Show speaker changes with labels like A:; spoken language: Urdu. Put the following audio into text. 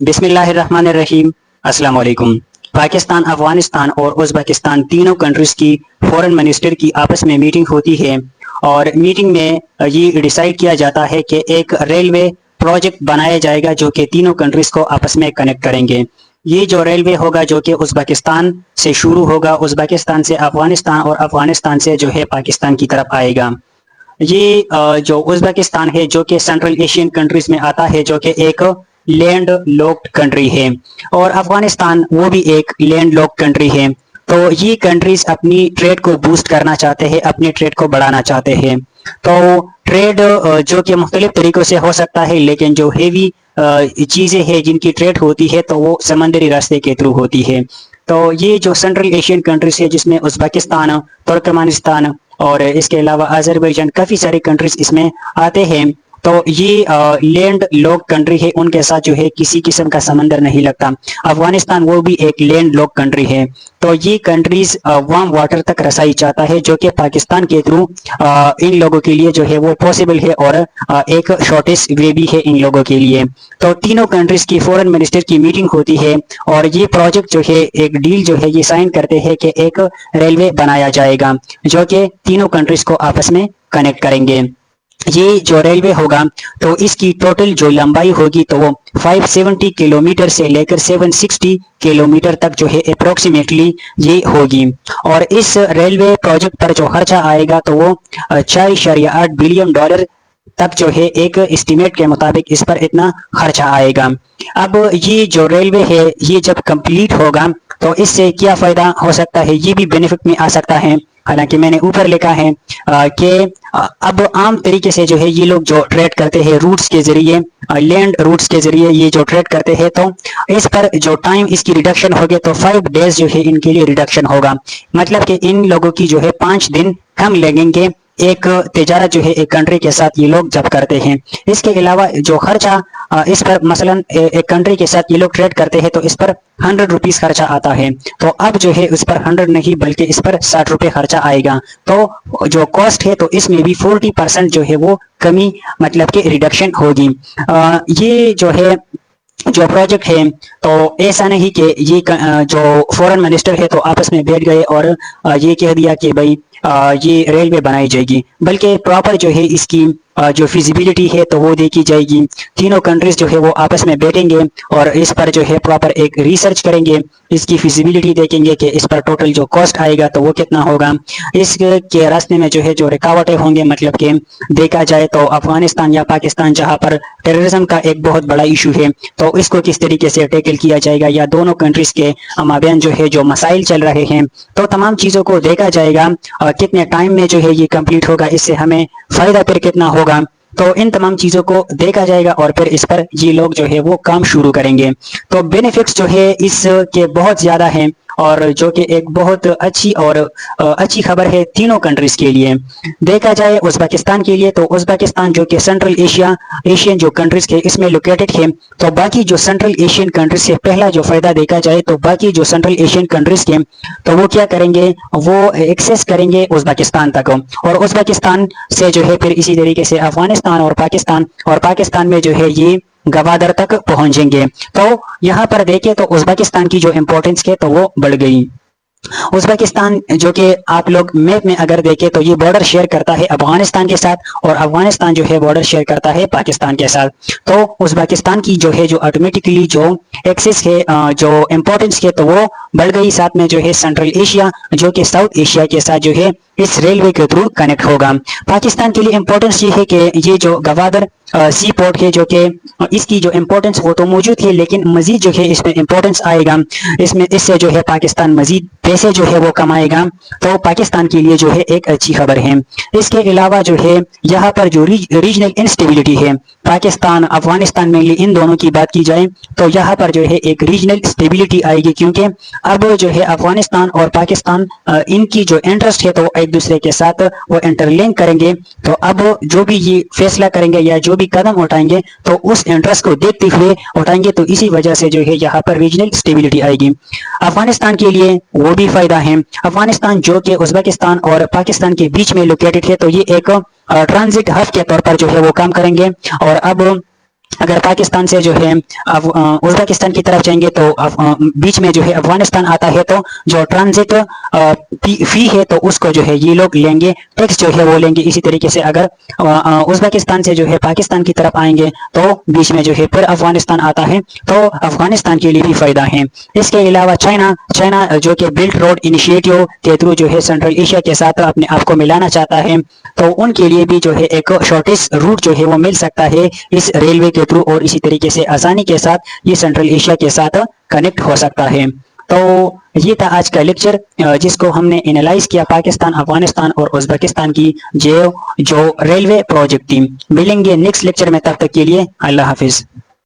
A: بسم اللہ الرحمن الرحیم۔ السلام علیکم۔ پاکستان، افغانستان اور ازبکستان تینوں کنٹریز کی فورن منسٹر کی آپس میں میٹنگ ہوتی ہے، اور میٹنگ میں یہ ڈیسائیڈ کیا جاتا ہے کہ ایک ریلوے پروجیکٹ بنایا جائے گا جو کہ تینوں کنٹریز کو آپس میں کنیکٹ کریں گے۔ یہ جو ریلوے ہوگا جو کہ ازبکستان سے شروع ہوگا، ازبکستان سے افغانستان اور افغانستان سے جو ہے پاکستان کی طرف آئے گا۔ یہ جو ازبکستان ہے جو کہ سینٹرل ایشین کنٹریز میں آتا ہے، جو کہ ایک لینڈ لاکڈ کنٹری ہے، اور افغانستان وہ بھی ایک لینڈ لاکڈ کنٹری ہے۔ تو یہ کنٹریز اپنی ٹریڈ کو بوسٹ کرنا چاہتے ہیں، اپنی ٹریڈ کو بڑھانا چاہتے ہیں۔ تو ٹریڈ جو کہ مختلف طریقوں سے ہو سکتا ہے، لیکن جو ہیوی چیزیں ہیں جن کی ٹریڈ ہوتی ہے تو وہ سمندری راستے کے تھرو ہوتی ہے۔ تو یہ جو سینٹرل ایشین کنٹریز ہے جس میں ازبکستان، ترکمانستان اور اس کے علاوہ آذربائیجان، کافی سارے کنٹریز اس میں آتے ہیں۔ تو یہ لینڈ لاک کنٹری ہے، ان کے ساتھ جو ہے کسی قسم کا سمندر نہیں لگتا۔ افغانستان وہ بھی ایک لینڈ لاک کنٹری ہے۔ تو یہ کنٹریز وارم واٹر تک رسائی چاہتا ہے، جو کہ پاکستان کے تھرو ان لوگوں کے لیے جو ہے وہ پاسبل ہے، اور ایک شارٹیسٹ وے بھی ہے ان لوگوں کے لیے۔ تو تینوں کنٹریز کی فورن منسٹر کی میٹنگ ہوتی ہے، اور یہ پروجیکٹ جو ہے ایک ڈیل جو ہے یہ سائن کرتے ہیں کہ ایک ریلوے بنایا جائے گا جو کہ تینوں کنٹریز کو آپس میں کنیکٹ کریں گے۔ یہ جو ریلوے ہوگا تو اس کی ٹوٹل جو لمبائی ہوگی تو وہ 570 کلومیٹر سے لے کر 760 کلومیٹر تک جو ہے اپروکسیمیٹلی یہ ہوگی، اور اس ریلوے پروجیکٹ پر جو خرچہ آئے گا تو وہ 4.8 بلین ڈالر تک جو ہے ایک اسٹیمیٹ کے مطابق اس پر اتنا خرچہ آئے گا۔ اب یہ جو ریلوے ہے یہ جب کمپلیٹ ہوگا تو اس سے کیا فائدہ ہو سکتا ہے، یہ بھی بینیفٹ میں آ سکتا ہے۔ حالانکہ میں نے اوپر لکھا ہے کہ اب عام طریقے سے جو ہے یہ لوگ جو ٹریڈ کرتے ہیں روٹس کے ذریعے، لینڈ روٹس کے ذریعے یہ جو ٹریڈ کرتے ہیں، تو اس پر جو ٹائم اس کی ریڈکشن ہوگی تو 5 ڈیز جو ہے ان کے لیے ریڈکشن ہوگا۔ مطلب کہ ان لوگوں کی جو ہے 5 دن کم لگیں گے ایک تجارت جو ہے ایک کنٹری کے ساتھ یہ لوگ جب کرتے ہیں۔ اس کے علاوہ جو خرچہ اس پر مثلا ایک کنٹری کے ساتھ یہ لوگ ٹریڈ کرتے ہیں تو اس پر 100 روپیز خرچہ آتا ہے، تو اب جو ہے اس پر 100 نہیں بلکہ اس پر 60 روپے خرچہ آئے گا۔ تو جو کاسٹ ہے تو اس میں بھی 40% جو ہے وہ کمی، مطلب کہ ریڈکشن ہوگی۔ یہ جو ہے جو پروجیکٹ ہے تو ایسا نہیں کہ یہ جو فورن منسٹر ہے تو آپس میں بیٹھ گئے اور یہ کہہ دیا کہ بھائی یہ ریلوے بنائی جائے گی، بلکہ پراپر جو ہے اس کی جو فیزیبلٹی ہے تو وہ دیکھی جائے گی۔ تینوں کنٹریز جو ہے وہ آپس میں بیٹھیں گے اور اس پر جو ہے پراپر ایک ریسرچ کریں گے، اس کی فیزیبلٹی دیکھیں گے کہ اس پر ٹوٹل جو کاسٹ آئے گا تو وہ کتنا ہوگا۔ اس کے راستے میں جو ہے جو رکاوٹیں ہوں گے، مطلب کہ دیکھا جائے تو افغانستان یا پاکستان جہاں پر ٹیررزم کا ایک بہت بڑا ایشو ہے تو اس کو کس طریقے سے ٹیکل کیا جائے گا، یا دونوں کنٹریز کے مابین جو ہے جو مسائل چل رہے ہیں تو تمام چیزوں کو دیکھا جائے گا، اور کتنے ٹائم میں جو ہے یہ کمپلیٹ ہوگا، اس سے ہمیں فائدہ پھر کتنا ہوگا، تو ان تمام چیزوں کو دیکھا جائے گا، اور پھر اس پر یہ لوگ جو ہے وہ کام شروع کریں گے۔ تو بینیفٹس جو ہے اس کے بہت زیادہ ہیں، اور جو کہ ایک بہت اچھی خبر ہے تینوں کنٹریز کے لیے۔ دیکھا جائے ازبکستان کے لیے تو ازبکستان جو کہ سینٹرل ایشین جو کنٹریز کے اس میں لوکیٹڈ ہے، تو باقی جو سینٹرل ایشین کنٹریز سے پہلا جو فائدہ دیکھا جائے تو باقی جو سینٹرل ایشین کنٹریز کے تو وہ کیا کریں گے، وہ ایکسیس کریں گے ازبکستان تک، اور ازبکستان سے جو ہے پھر اسی طریقے سے افغانستان اور پاکستان میں جو ہے یہ گوادر تک پہنچیں گے۔ تو یہاں پر دیکھیں تو ازبکستان کی جو امپورٹنس ہے تو وہ بڑھ گئی۔ ازبکستان جو کہ آپ لوگ میپ میں اگر دیکھیں تو یہ بارڈر شیئر کرتا ہے افغانستان کے ساتھ، اور افغانستان جو ہے بارڈر شیئر کرتا ہے پاکستان کے ساتھ۔ تو ازبکستان کی جو ہے جو آٹومیٹکلی جو ایکسس ہے، جو امپورٹنس ہے تو وہ بڑھ گئی۔ ساتھ میں جو ہے سینٹرل ایشیا جو کہ ساؤتھ ایشیا کے ساتھ جو ہے اس ریلوے کے تھرو کنیکٹ ہوگا۔ پاکستان کے لیے امپورٹنس یہ ہے کہ یہ جو گوادر سی پورٹ ہے جو کہ اس کی جو امپورٹنس وہ تو موجود ہے، لیکن مزید جو ہے اس میں امپورٹنس آئے گا، اس سے جو ہے پاکستان مزید پیسے جو ہے وہ کمائے گا، تو پاکستان کے لیے جو ہے ایک اچھی خبر ہے۔ اس کے علاوہ جو ہے یہاں پر جو ریجنل انسٹیبلٹی ہے، پاکستان افغانستان میں ان دونوں کی بات کی جائے تو یہاں پر جو ہے ایک ریجنل اسٹیبلٹی آئے گی، کیونکہ اب جو ہے افغانستان اور پاکستان ان کی جو انٹرسٹ ہے تو ایک دوسرے کے ساتھ وہ انٹر لنک کریں گے، تو اب جو بھی یہ فیصلہ کریں گے یا جو بھی قدم اٹھائیں گے تو اس انٹرسٹ کو دیکھتے ہوئے اٹھائیں گے، تو اسی وجہ سے جو ہے یہاں پر ریجنل اسٹیبلٹی آئے گی۔ افغانستان کے لیے وہ بھی فائدہ ہے۔ افغانستان جو کہ ازبکستان اور پاکستان کے بیچ میں لوکیٹڈ ہے، تو یہ ایک ٹرانزٹ ہب کے طور پر جو ہے وہ کام کریں گے، اور اب اگر پاکستان سے جو ہے ازبکستان کی طرف جائیں گے تو بیچ میں جو ہے افغانستان آتا ہے، تو جو ٹرانزٹ فی ہے تو اس کو جو ہے یہ لوگ لیں گے، ٹیکس جو ہے وہ لیں گے۔ اسی طریقے سے اگر ازبکستان سے جو ہے پاکستان کی طرف آئیں گے تو بیچ میں جو ہے پھر افغانستان آتا ہے، تو افغانستان کے لیے بھی فائدہ ہے۔ اس کے علاوہ چائنا جو کہ بیلٹ روڈ انیشیٹو کے تھرو جو ہے سینٹرل ایشیا کے ساتھ اپنے آپ کو ملانا چاہتا ہے، تو ان کے لیے بھی جو ہے ایک شارٹیسٹ روٹ جو ہے وہ مل سکتا ہے اس ریلوے کے تھرو، اور اسی طریقے سے آسانی کے ساتھ یہ سینٹرل ایشیا کے ساتھ کنیکٹ ہو سکتا ہے۔ تو یہ تھا آج کا لیکچر جس کو ہم نے انالائز کیا پاکستان، افغانستان اور ازبکستان کی جو ریلوے پروجیکٹ تھی۔ ملیں گے نیکسٹ لیکچر میں، تب تک کے لیے اللہ حافظ۔